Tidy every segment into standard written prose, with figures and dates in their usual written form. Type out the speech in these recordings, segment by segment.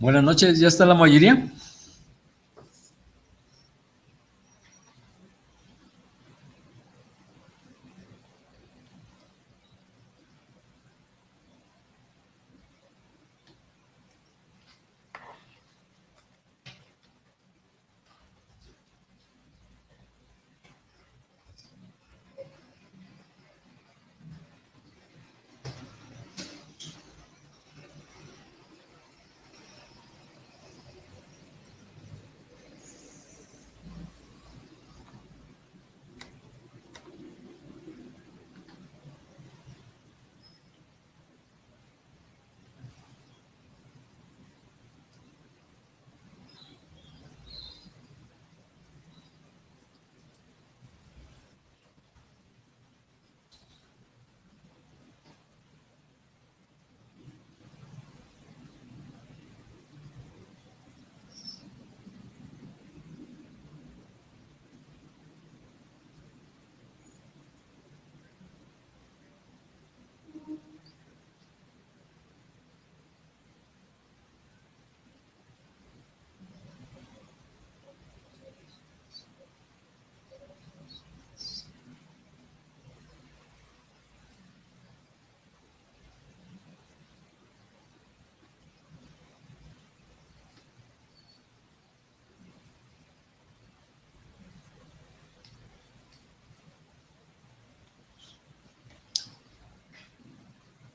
Buenas noches, ¿ya está la mayoría?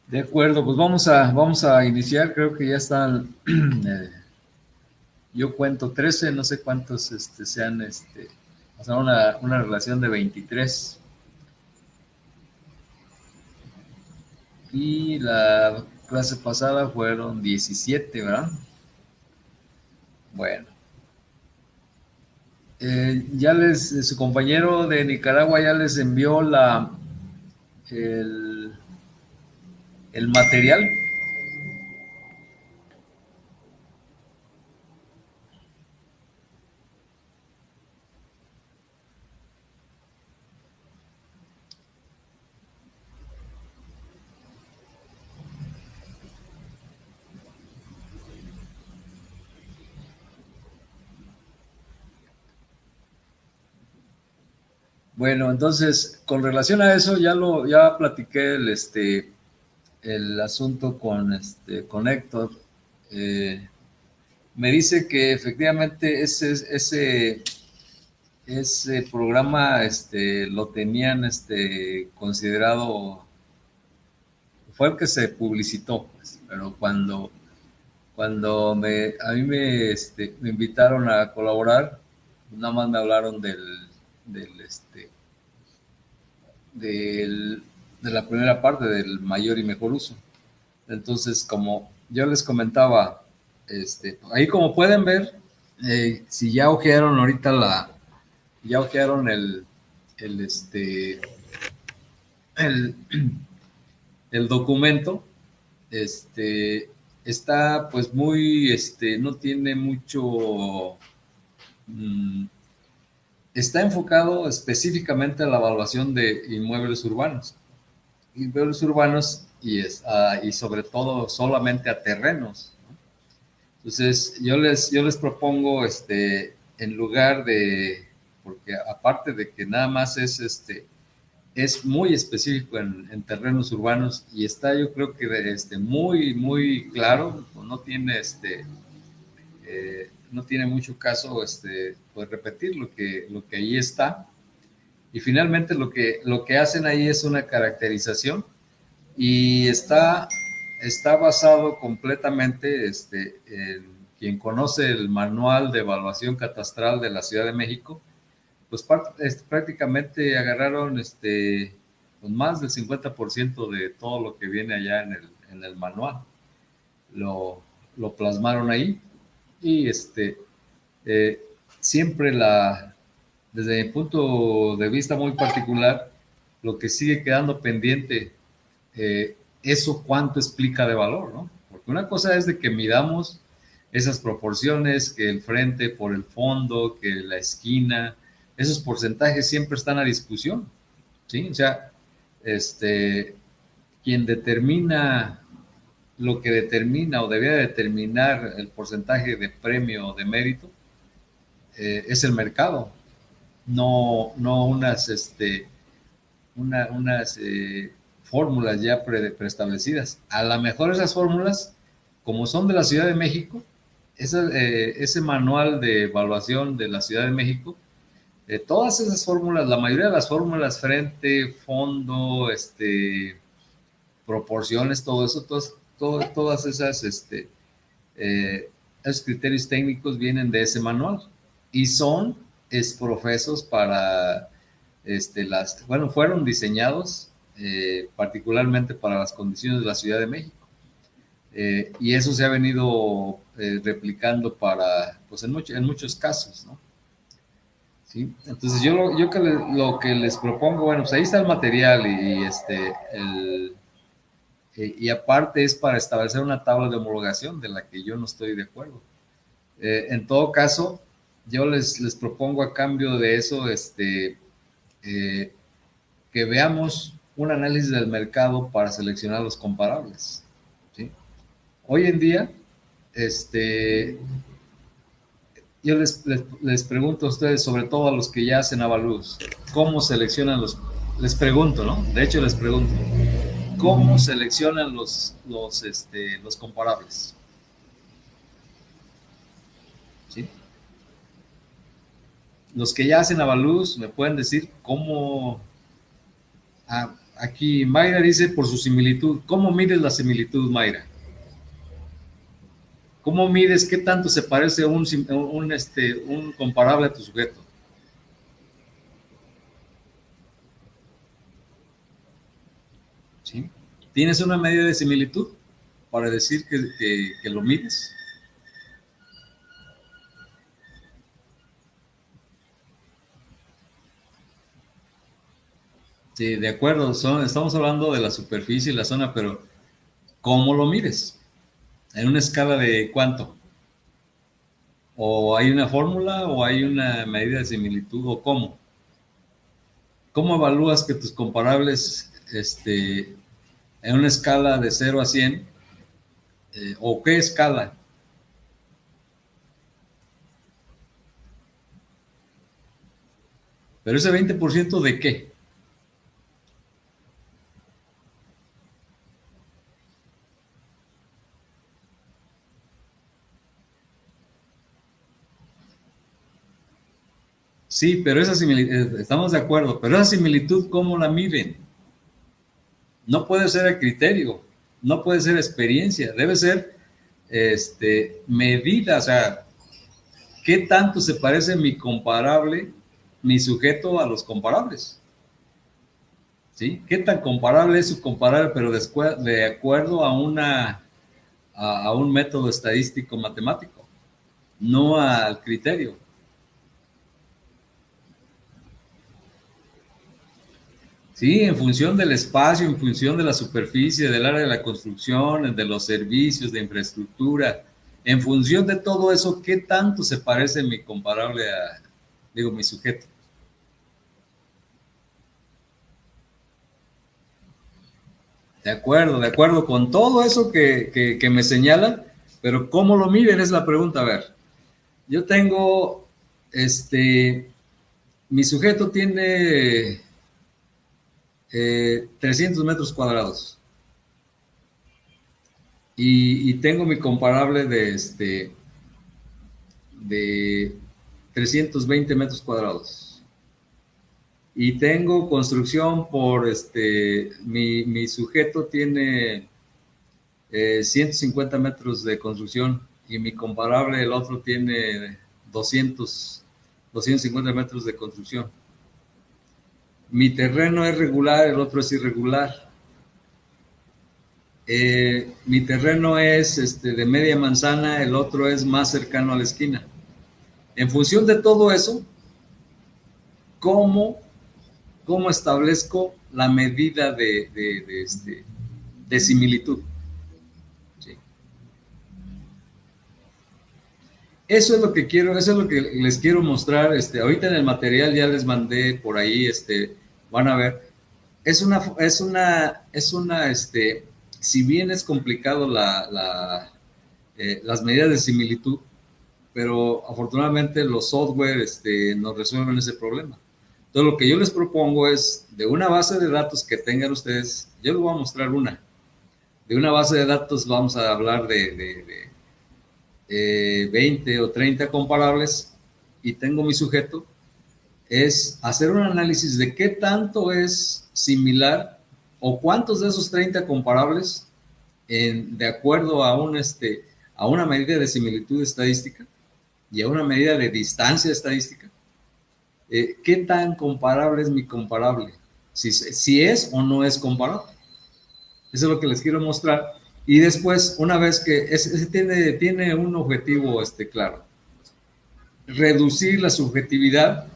De acuerdo, pues vamos a iniciar, creo que ya están, yo cuento 13, no sé cuántos sean, o sea, una relación de 23 y la clase pasada fueron 17, ¿verdad? Bueno, su compañero de Nicaragua ya les envió el, el material. Bueno, entonces, con relación a eso, ya platiqué el asunto con Héctor. Eh, Me dice que efectivamente ese programa lo tenían considerado, fue el que se publicitó, pues, pero cuando a mí me invitaron a colaborar, nada más me hablaron del, este, del, de la primera parte, del mayor y mejor uso. Entonces, como yo les comentaba, ahí como pueden ver, si ya ojearon ahorita ya ojearon el, este, el, el documento, está pues muy, no tiene mucho, mm, está enfocado específicamente a la evaluación de inmuebles urbanos y sobre todo solamente a terrenos. Entonces, yo les propongo, en lugar de, porque aparte de que nada más es muy específico en terrenos urbanos y está, yo creo que muy, muy claro, no tiene mucho caso, pues repetir lo que ahí está. Y finalmente lo que hacen ahí es una caracterización y está basado completamente, en quien conoce el manual de evaluación catastral de la Ciudad de México, pues prácticamente agarraron pues más del 50% de todo lo que viene allá en el manual. Lo, lo plasmaron ahí y eh, siempre desde mi punto de vista muy particular, lo que sigue quedando pendiente, eso cuánto explica de valor, ¿no? Porque una cosa es de que midamos esas proporciones, que el frente por el fondo, que la esquina, esos porcentajes siempre están a discusión, ¿sí? O sea, quien determina lo que determina o debería determinar el porcentaje de premio o de mérito es el mercado, no unas fórmulas ya preestablecidas. A lo mejor esas fórmulas, como son de la Ciudad de México, ese manual de evaluación de la Ciudad de México, todas esas fórmulas, la mayoría de las fórmulas, frente, fondo, proporciones, todo eso, todas esas, esos criterios técnicos vienen de ese manual y son profesos para bueno, fueron diseñados particularmente para las condiciones de la Ciudad de México. Y eso se ha venido replicando pues en muchos casos, ¿no? ¿Sí? Entonces yo lo que les propongo, bueno, pues ahí está el material y aparte es para establecer una tabla de homologación de la que yo no estoy de acuerdo. En todo caso, yo les propongo a cambio de eso, que veamos un análisis del mercado para seleccionar los comparables. ¿Sí? Hoy en día, yo les pregunto a ustedes, sobre todo a los que ya hacen avalúos, ¿cómo seleccionan les pregunto, ¿no? De hecho, les pregunto, ¿cómo seleccionan los comparables? ¿Sí? Los que ya hacen avalúos me pueden decir cómo. Aquí Mayra dice por su similitud. ¿Cómo mides la similitud, Mayra? ¿Cómo mides qué tanto se parece un comparable a tu sujeto? ¿Sí? ¿Tienes una medida de similitud para decir que lo mides? Sí, de acuerdo, estamos hablando de la superficie y la zona, pero ¿cómo lo mides? ¿En una escala de cuánto? ¿O hay una fórmula o hay una medida de similitud o cómo? ¿Cómo evalúas que tus comparables en una escala de 0 a 100 o qué escala? Pero ese 20% de qué? Sí, pero esa similitud, estamos de acuerdo, pero esa similitud, ¿cómo la miden? No puede ser a criterio, no puede ser experiencia, debe ser medida, o sea, ¿qué tanto se parece mi comparable, mi sujeto a los comparables? ¿Sí? ¿Qué tan comparable es su comparable, pero de acuerdo a un método estadístico matemático, no al criterio? Sí, en función del espacio, en función de la superficie, del área de la construcción, de los servicios, de infraestructura, en función de todo eso, ¿qué tanto se parece mi comparable mi sujeto? De acuerdo con todo eso que me señalan, pero ¿cómo lo miden? Es la pregunta. A ver, yo tengo, mi sujeto tiene 300 metros cuadrados y tengo mi comparable de 320 metros cuadrados. Y tengo construcción mi sujeto tiene 150 metros de construcción y mi comparable, el otro, tiene 250 metros de construcción. Mi terreno es regular, el otro es irregular. Mi terreno es de media manzana, el otro es más cercano a la esquina. En función de todo eso, ¿cómo establezco la medida de similitud? ¿Sí? Eso es lo que quiero, eso es lo que les quiero mostrar. Ahorita en el material ya les mandé por ahí, van a ver. Es una si bien es complicado las medidas de similitud, pero afortunadamente los software nos resuelven ese problema. Entonces, lo que yo les propongo es, de una base de datos que tengan ustedes, yo les voy a mostrar una. De una base de datos vamos a hablar de 20 o 30 comparables y tengo mi sujeto, es hacer un análisis de qué tanto es similar o cuántos de esos 30 comparables, de acuerdo a una medida de similitud estadística y a una medida de distancia estadística, qué tan comparable es mi comparable, si es o no es comparable. Eso es lo que les quiero mostrar. Y después, una vez que tiene un objetivo claro, reducir la subjetividad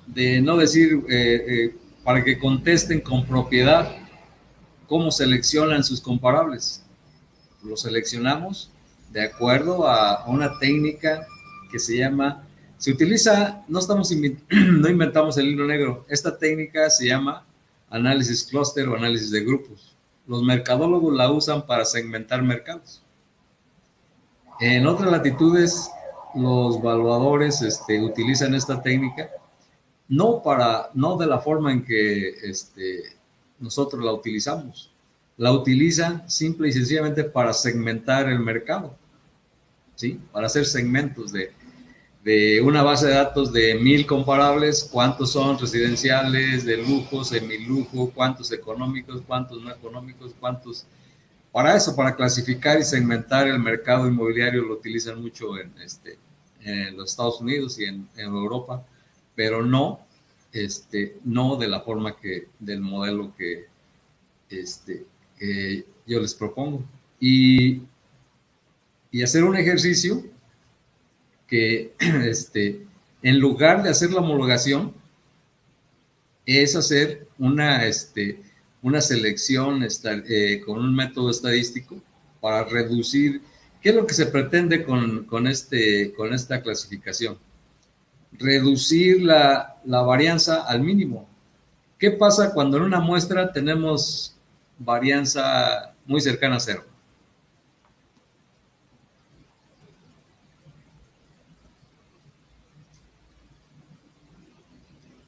de no decir, para que contesten con propiedad cómo seleccionan sus comparables. Los seleccionamos de acuerdo a una técnica que se utiliza, no inventamos el hilo negro, esta técnica se llama análisis clúster o análisis de grupos. Los mercadólogos la usan para segmentar mercados. En otras latitudes, los evaluadores utilizan esta técnica, no de la forma en que nosotros la utilizamos. La utilizan simple y sencillamente para segmentar el mercado, ¿sí? Para hacer segmentos de una base de datos de 1000 comparables, cuántos son residenciales, de lujo, semilujo, cuántos económicos, cuántos no económicos, cuántos. Para eso, para clasificar y segmentar el mercado inmobiliario, lo utilizan mucho en los Estados Unidos y en Europa, pero no de la forma del modelo que yo les propongo. Y hacer un ejercicio que en lugar de hacer la homologación, es hacer una selección con un método estadístico para reducir. ¿Qué es lo que se pretende con esta clasificación? Reducir la varianza al mínimo. ¿Qué pasa cuando en una muestra tenemos varianza muy cercana a cero?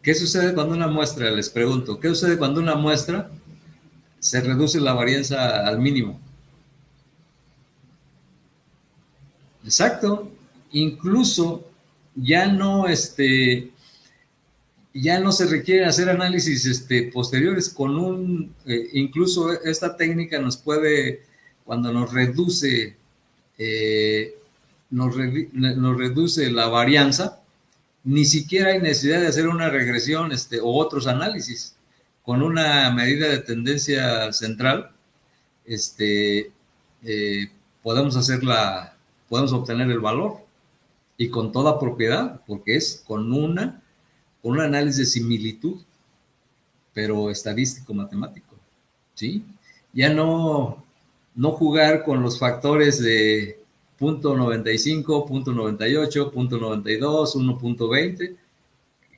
¿Qué sucede cuando una muestra, les pregunto, qué sucede cuando una muestra se reduce la varianza al mínimo? Exacto. Incluso ya no se requiere hacer análisis posteriores incluso esta técnica nos puede, cuando nos reduce la varianza, ni siquiera hay necesidad de hacer una regresión o otros análisis. Con una medida de tendencia central podemos obtener el valor, y con toda propiedad, porque es con un análisis de similitud, pero estadístico matemático, ¿sí? Ya no jugar con los factores de .95, .98, .92, 1.20,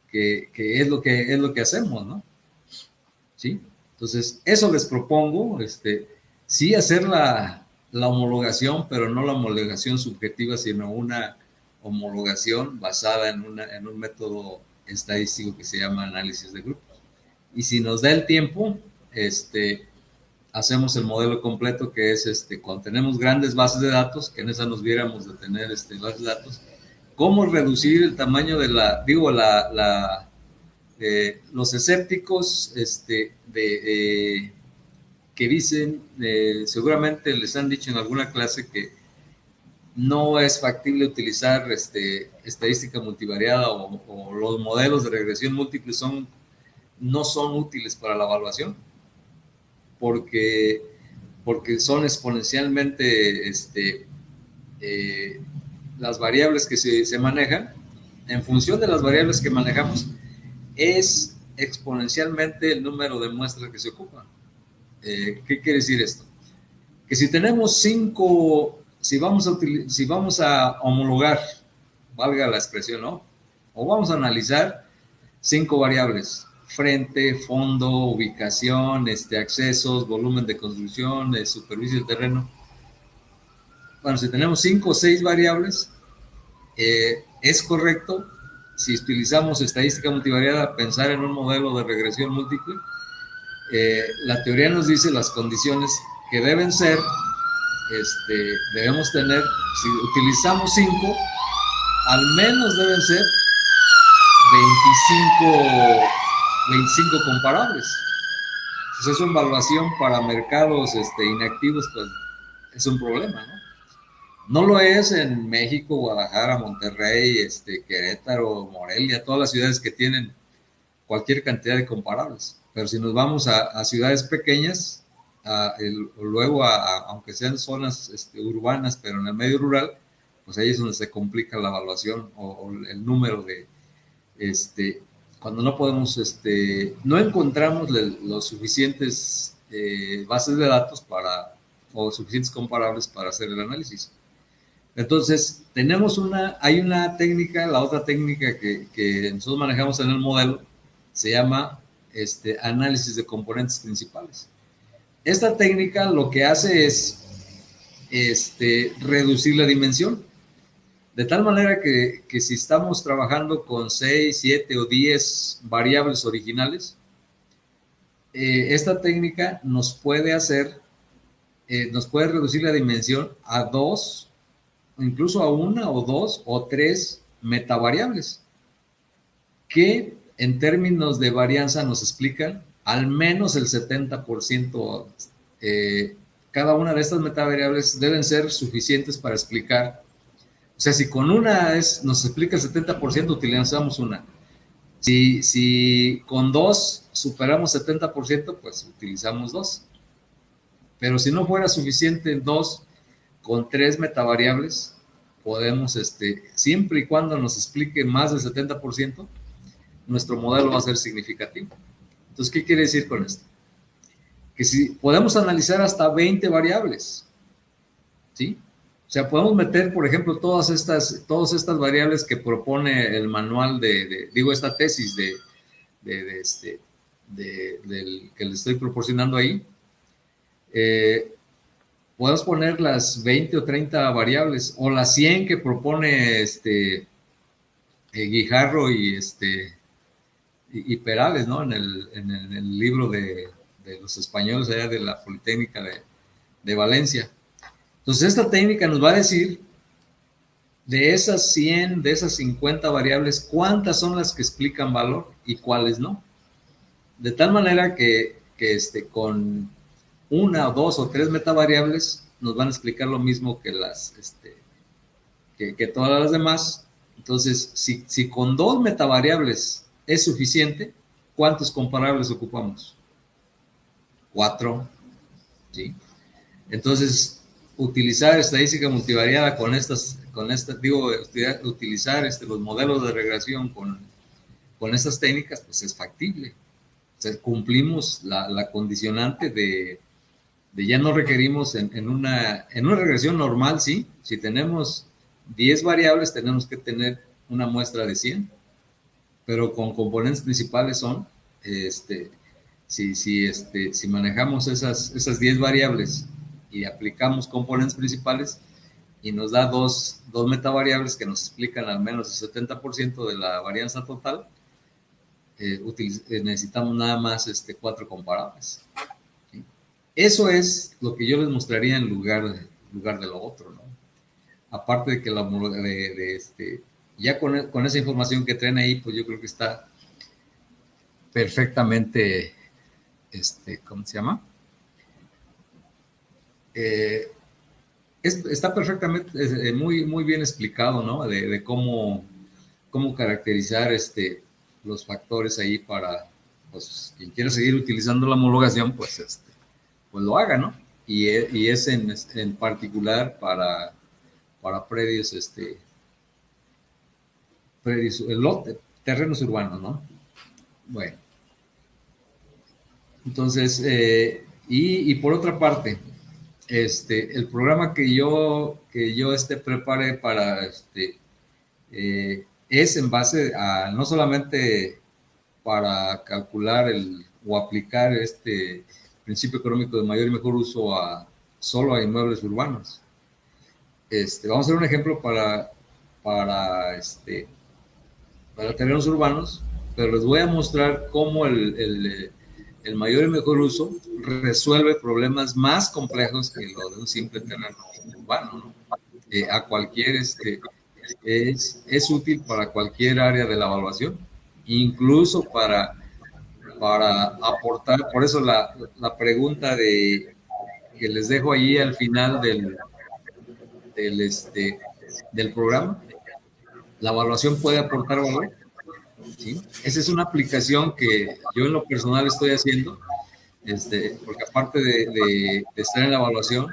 que es lo que hacemos, ¿no? ¿Sí? Entonces, eso les propongo, sí hacer la homologación, pero no la homologación subjetiva, sino una homologación basada en un método estadístico que se llama análisis de grupos. Y si nos da el tiempo, hacemos el modelo completo, que es cuando tenemos grandes bases de datos, que en esa nos viéramos de tener bases de datos, cómo reducir el tamaño de los escépticos que dicen, seguramente les han dicho en alguna clase que no es factible utilizar estadística multivariada o los modelos de regresión múltiple no son útiles para la evaluación, porque son exponencialmente las variables que se manejan. En función de las variables que manejamos, es exponencialmente el número de muestras que se ocupan. ¿Qué quiere decir esto? Que si tenemos si vamos a homologar, valga la expresión, ¿no? O vamos a analizar 5 variables. frente, fondo, ubicación, accesos, volumen de construcción, superficie del terreno. Bueno, si tenemos 5 o 6 variables, es correcto, si utilizamos estadística multivariada, pensar en un modelo de regresión múltiple. La teoría nos dice las condiciones que deben ser, debemos tener, si utilizamos 5, al menos deben ser 25 comparables. Entonces, es una evaluación para mercados inactivos, pues es un problema, ¿no? No lo es en México, Guadalajara, Monterrey, Querétaro, Morelia, todas las ciudades que tienen cualquier cantidad de comparables. Pero si nos vamos a ciudades pequeñas, luego aunque sean zonas urbanas, pero en el medio rural, pues ahí es donde se complica la evaluación o el número de, cuando no podemos, no encontramos los suficientes bases de datos o suficientes comparables para hacer el análisis. Entonces, hay una técnica, la otra técnica que nosotros manejamos en el modelo, se llama análisis de componentes principales. Esta técnica lo que hace es reducir la dimensión, de tal manera que si estamos trabajando con 6, 7 o 10 variables originales, esta técnica nos puede reducir la dimensión a 2, incluso a 1 o 2 o 3 metavariables, que en términos de varianza nos explican al menos el 70%. Cada una de estas metavariables deben ser suficientes para explicar. O sea, si con una nos explica el 70%, utilizamos una. Si con 2 superamos 70%, pues utilizamos 2. Pero si no fuera suficiente 2, con 3 metavariables podemos, siempre y cuando nos explique más del 70%, nuestro modelo va a ser significativo. Entonces, ¿qué quiere decir con esto? Que si podemos analizar hasta 20 variables, ¿sí? O sea, podemos meter, por ejemplo, todas estas variables que propone el manual esta tesis del que le estoy proporcionando ahí. Podemos poner las 20 o 30 variables, o las 100 que propone Guijarro y Perales, ¿no? En el libro de los españoles allá de la Politécnica de Valencia. Entonces, esta técnica nos va a decir de esas 100, de esas 50 variables, cuántas son las que explican valor y cuáles no. De tal manera que con 1 o 2 o 3 metavariables nos van a explicar lo mismo que que todas las demás. Entonces, si con 2 metavariables es suficiente, ¿cuántos comparables ocupamos? 4, ¿sí? Entonces, utilizar estadística multivariada utilizar los modelos de regresión con estas técnicas, pues es factible. O sea, cumplimos la condicionante de ya no requerimos en una regresión normal, sí. Si tenemos 10 variables, tenemos que tener una muestra de 100, pero con componentes principales son, si manejamos esas 10 variables y aplicamos componentes principales y nos da dos metavariables que nos explican al menos el 70% de la varianza total, necesitamos nada más 4 comparables. ¿Sí? Eso es lo que yo les mostraría en lugar de lo otro, ¿no? Aparte de que ya con esa información que traen ahí, pues yo creo que está perfectamente, ¿cómo se llama? Está perfectamente, muy, muy bien explicado, ¿no? De cómo caracterizar los factores ahí para, pues, quien quiera seguir utilizando la homologación, pues, pues lo haga, ¿no? Y es en particular para predios, terrenos urbanos, ¿no? Bueno. Entonces, y por otra parte, el programa que yo preparé para es en base a no solamente para calcular o aplicar este principio económico de mayor y mejor uso solo a inmuebles urbanos. Vamos a hacer un ejemplo para, para terrenos urbanos, pero les voy a mostrar cómo el mayor y mejor uso resuelve problemas más complejos que lo de un simple terreno urbano, ¿no? A cualquier, es útil para cualquier área de la evaluación, incluso para aportar, por eso la pregunta que les dejo ahí al final del programa, la evaluación puede aportar valor, ¿sí? Esa es una aplicación que yo en lo personal estoy haciendo, porque aparte de estar en la evaluación,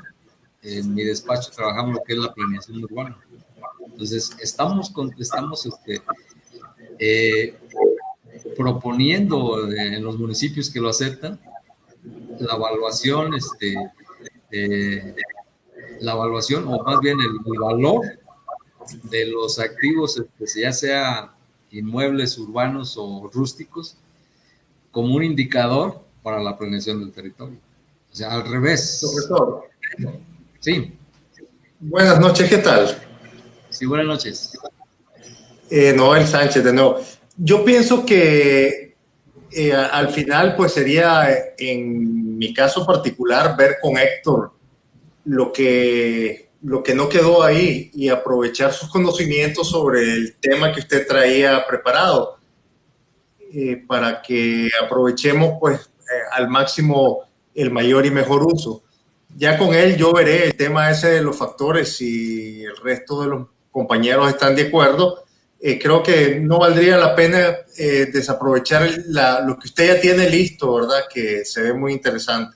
en mi despacho trabajamos lo que es la planeación urbana. Entonces, estamos eh, proponiendo en los municipios que lo aceptan la evaluación, la evaluación, o más bien el valor de los activos, ya sea inmuebles urbanos o rústicos, como un indicador para la planeación del territorio. O sea, al revés. Profesor, Sí. buenas noches, ¿qué tal? Sí, buenas noches. Noel Sánchez de nuevo. Yo pienso que al final pues sería, en mi caso particular, ver con Héctor lo que no quedó ahí y aprovechar sus conocimientos sobre el tema que usted traía preparado, para que aprovechemos pues al máximo el mayor y mejor uso. Ya con él yo veré el tema ese de los factores, si el resto de los compañeros están de acuerdo. Creo que no valdría la pena desaprovechar lo que usted ya tiene listo, ¿verdad? Que se ve muy interesante.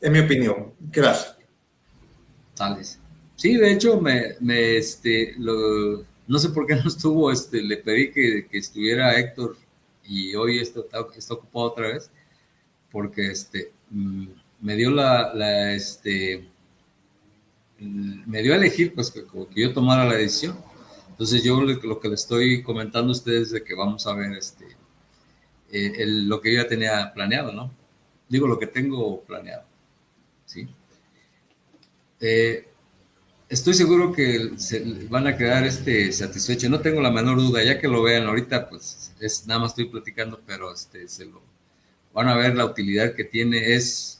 Es mi opinión. Gracias. Tales. Sí, de hecho, no sé por qué no estuvo, le pedí que estuviera Héctor y hoy está ocupado otra vez, porque me dio me dio a elegir, pues, que yo tomara la decisión. Entonces, yo lo que le estoy comentando a ustedes es de que vamos a ver lo que yo ya tenía planeado, ¿no? Digo, lo que tengo planeado, ¿sí? Estoy seguro que se van a quedar satisfechos. No tengo la menor duda, ya que lo vean ahorita, pues nada más estoy platicando, pero se lo van a ver la utilidad que tiene. Es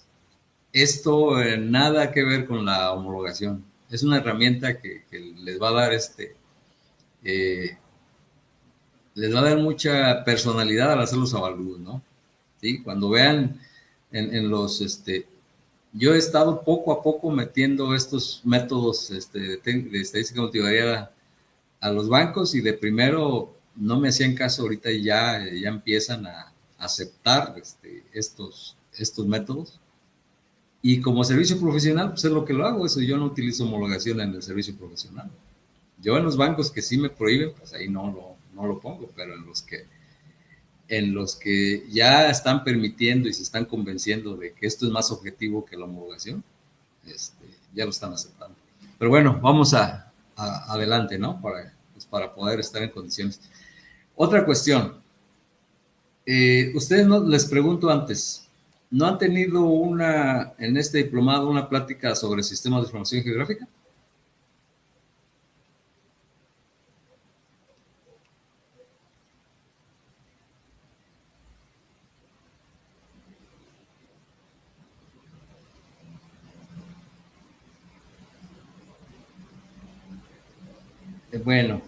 esto nada que ver con la homologación. Es una herramienta que les va a dar eh, les va a dar mucha personalidad al hacer los avalúos, ¿no? ¿Sí? Cuando vean en los yo he estado poco a poco metiendo estos métodos de estadística multivariada a los bancos y de primero no me hacían caso, ahorita ya empiezan a aceptar estos métodos. Y como servicio profesional, pues es lo que lo hago, eso yo no utilizo homologación en el servicio profesional. Yo en los bancos que sí me prohíben, pues ahí no lo pongo, pero en los que ya están permitiendo y se están convenciendo de que esto es más objetivo que la homologación, ya lo están aceptando. Pero bueno, vamos adelante, ¿no? Para poder estar en condiciones. Otra cuestión. Ustedes no, les pregunto antes, ¿no han tenido en este diplomado una plática sobre sistemas de información geográfica? Bueno,